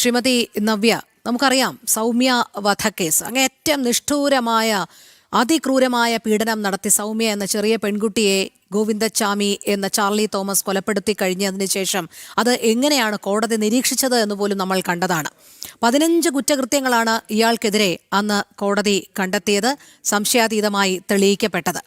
ശ്രീമതി നവ്യ, നമുക്കറിയാം സൗമ്യ വധക്കേസ് അങ്ങേയറ്റം നിഷ്ഠൂരമായ അതിക്രൂരമായ പീഡനം നടത്തി സൗമ്യ എന്ന ചെറിയ പെൺകുട്ടിയെ ഗോവിന്ദച്ചാമി എന്ന ചാർലി തോമസ് കൊലപ്പെടുത്തി കഴിഞ്ഞതിന് ശേഷം അത് എങ്ങനെയാണ് കോടതി നിരീക്ഷിച്ചത് എന്ന് പോലും നമ്മൾ കണ്ടതാണ്. 15 കുറ്റകൃത്യങ്ങളാണ് ഇയാൾക്കെതിരെ അന്ന് കോടതി കണ്ടെത്തിയത്, സംശയാതീതമായി തെളിയിക്കപ്പെട്ടത്.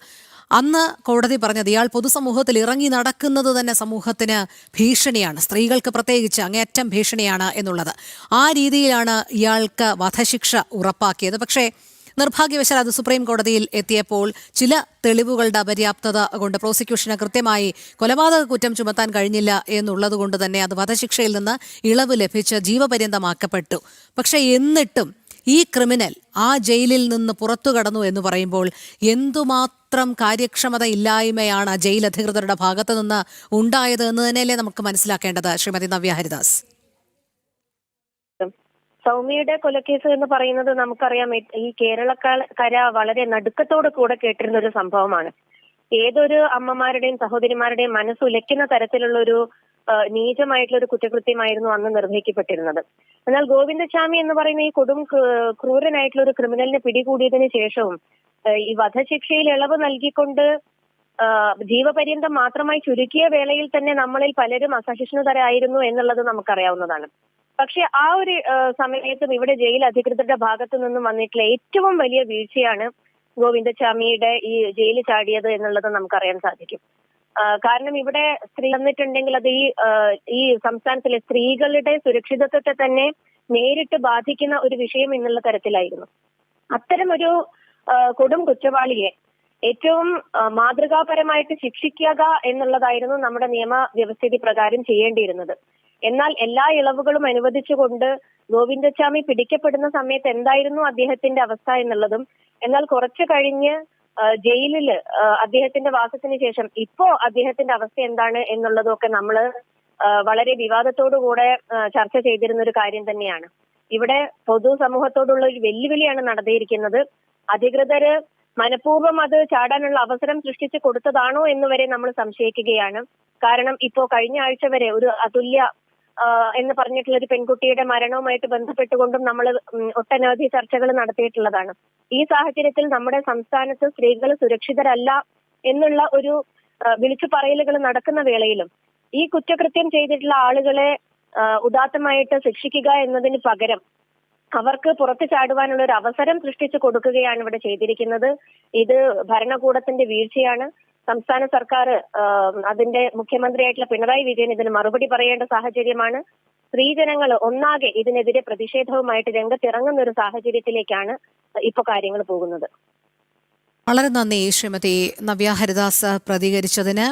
അന്ന് കോടതി പറഞ്ഞത് ഇയാൾ പൊതുസമൂഹത്തിൽ ഇറങ്ങി നടക്കുന്നത് തന്നെ സമൂഹത്തിന് ഭീഷണിയാണ്, സ്ത്രീകൾക്ക് പ്രത്യേകിച്ച് അങ്ങേയറ്റം ഭീഷണിയാണ് എന്നുള്ളത്. ആ രീതിയിലാണ് ഇയാൾക്ക് വധശിക്ഷ ഉറപ്പാക്കിയത്. പക്ഷേ നിർഭാഗ്യവശാൽ അത് സുപ്രീം കോടതിയിൽ എത്തിയപ്പോൾ ചില തെളിവുകളുടെ അപര്യാപ്തത കൊണ്ട് പ്രോസിക്യൂഷന് കൃത്യമായി കൊലപാതക കുറ്റം ചുമത്താൻ കഴിഞ്ഞില്ല എന്നുള്ളത് കൊണ്ട് തന്നെ അത് വധശിക്ഷയിൽ നിന്ന് ഇളവ് ലഭിച്ച് ജീവപര്യന്തമാക്കപ്പെട്ടു. പക്ഷേ എന്നിട്ടും ഈ ക്രിമിനൽ ആ ജയിലിൽ നിന്ന് പുറത്തു കടന്നു എന്ന് പറയുമ്പോൾ എന്തുമാത്രം കാര്യക്ഷമത ഇല്ലായ്മയാണ് ജയിൽ അധികൃതരുടെ ഭാഗത്ത് നിന്ന് ഉണ്ടായത് എന്ന് തന്നെയല്ലേ നമുക്ക് മനസ്സിലാക്കേണ്ടത്. ശ്രീമതി നവ്യ ഹരിദാസ്, സൗമ്യയുടെ കൊലക്കേസ് എന്ന് പറയുന്നത് നമുക്കറിയാം, ഈ കേരളക്കര വളരെ നടുക്കത്തോട് കൂടെ കേട്ടിരുന്ന ഒരു സംഭവമാണ്. ഏതൊരു അമ്മമാരുടെയും സഹോദരിമാരുടെയും മനസ്സുലയ്ക്കുന്ന തരത്തിലുള്ള ഒരു നീചമായിട്ടുള്ള ഒരു കുറ്റകൃത്യമായിരുന്നു അന്ന് നിർവഹിക്കപ്പെട്ടിരുന്നത്. എന്നാൽ ഗോവിന്ദച്ചാമി എന്ന് പറയുന്ന ഈ കൊടും ക്രൂരനായിട്ടുള്ള ഒരു ക്രിമിനലിനെ പിടികൂടിയതിനു ശേഷവും ഈ വധശിക്ഷയിൽ ഇളവ് നൽകിക്കൊണ്ട് ജീവപര്യന്തം മാത്രമായി ചുരുക്കിയ വേളയിൽ തന്നെ നമ്മളിൽ പലരും അസഹിഷ്ണുതരായിരുന്നു എന്നുള്ളത് നമുക്കറിയാവുന്നതാണ്. പക്ഷെ ആ ഒരു സമയത്തും ഇവിടെ ജയിൽ അധികൃതരുടെ ഭാഗത്തു നിന്നും വന്നിട്ടുള്ള ഏറ്റവും വലിയ വീഴ്ചയാണ് ഗോവിന്ദച്ചാമിയുടെ ഈ ജയിലിൽ ചാടിയത് എന്നുള്ളത് നമുക്കറിയാൻ സാധിക്കും. കാരണം ഇവിടെ സ്ത്രീ വന്നിട്ടുണ്ടെങ്കിൽ അത് ഈ സംസ്ഥാനത്തിലെ സ്ത്രീകളുടെ സുരക്ഷിതത്വത്തെ തന്നെ നേരിട്ട് ബാധിക്കുന്ന ഒരു വിഷയം എന്നുള്ള തരത്തിലായിരുന്നു. അത്തരം ഒരു കൊടും കുറ്റവാളിയെ ഏറ്റവും മാതൃകാപരമായിട്ട് ശിക്ഷിക്കുക എന്നുള്ളതായിരുന്നു നമ്മുടെ നിയമവ്യവസ്ഥിതി പ്രകാരം ചെയ്യേണ്ടിയിരുന്നത്. എന്നാൽ എല്ലാ ഇളവുകളും അനുവദിച്ചുകൊണ്ട് ഗോവിന്ദച്ചാമി പിടിക്കപ്പെടുന്ന സമയത്ത് എന്തായിരുന്നു അദ്ദേഹത്തിന്റെ അവസ്ഥ എന്നുള്ളതും, എന്നാൽ കുറച്ചു കഴിഞ്ഞ് ജയിലിൽ അദ്ദേഹത്തിന്റെ വാസത്തിന് ശേഷം ഇപ്പോ അദ്ദേഹത്തിന്റെ അവസ്ഥ എന്താണ് എന്നുള്ളതും ഒക്കെ നമ്മൾ വളരെ വിവാദത്തോടുകൂടെ ചർച്ച ചെയ്തിരുന്ന ഒരു കാര്യം തന്നെയാണ്. ഇവിടെ പൊതുസമൂഹത്തോടുള്ള ഒരു വെല്ലുവിളിയാണ് നടത്തിയിരിക്കുന്നത്. അധികൃതര് മനഃപൂർവ്വം അത് ചാടാനുള്ള അവസരം സൃഷ്ടിച്ചു കൊടുത്തതാണോ എന്ന് വരെ നമ്മൾ സംശയിക്കുകയാണ്. കാരണം ഇപ്പോ കഴിഞ്ഞ ആഴ്ച വരെ ഒരു അതുല്യ എന്ന് പറഞ്ഞിട്ടുള്ള ഒരു പെൺകുട്ടിയുടെ മരണവുമായിട്ട് ബന്ധപ്പെട്ടുകൊണ്ടും നമ്മൾ ഒട്ടനവധി ചർച്ചകൾ നടത്തിയിട്ടുള്ളതാണ്. ഈ സാഹചര്യത്തിൽ നമ്മുടെ സംസ്ഥാനത്ത് സ്ത്രീകൾ സുരക്ഷിതരല്ല എന്നുള്ള ഒരു വിളിച്ചു പറയലുകൾ നടക്കുന്ന വേളയിലും ഈ കുറ്റകൃത്യം ചെയ്തിട്ടുള്ള ആളുകളെ ഉദാത്തമായിട്ട് ശിക്ഷിക്കുക എന്നതിന് പകരം അവർക്ക് പുറത്തു ചാടുവാനുള്ള ഒരു അവസരം സൃഷ്ടിച്ചു കൊടുക്കുകയാണ് ഇവിടെ ചെയ്തിരിക്കുന്നത്. ഇത് ഭരണകൂടത്തിന്റെ വീഴ്ചയാണ്. സംസ്ഥാന സർക്കാർ അതിന്റെ മുഖ്യമന്ത്രിയായിട്ടുള്ള പിണറായി വിജയൻ ഇതിന് മറുപടി പറയേണ്ട സാഹചര്യമാണ്. സ്ത്രീജനങ്ങൾ ഒന്നാകെ ഇതിനെതിരെ പ്രതിഷേധവുമായിട്ട് രംഗത്തിറങ്ങുന്ന ഒരു സാഹചര്യത്തിലേക്കാണ് ഇപ്പൊ കാര്യങ്ങൾ പോകുന്നത്. വളരെ നന്ദി ശ്രീമതി നവ്യ ഹരിദാസ് പ്രതികരിച്ചതിന്.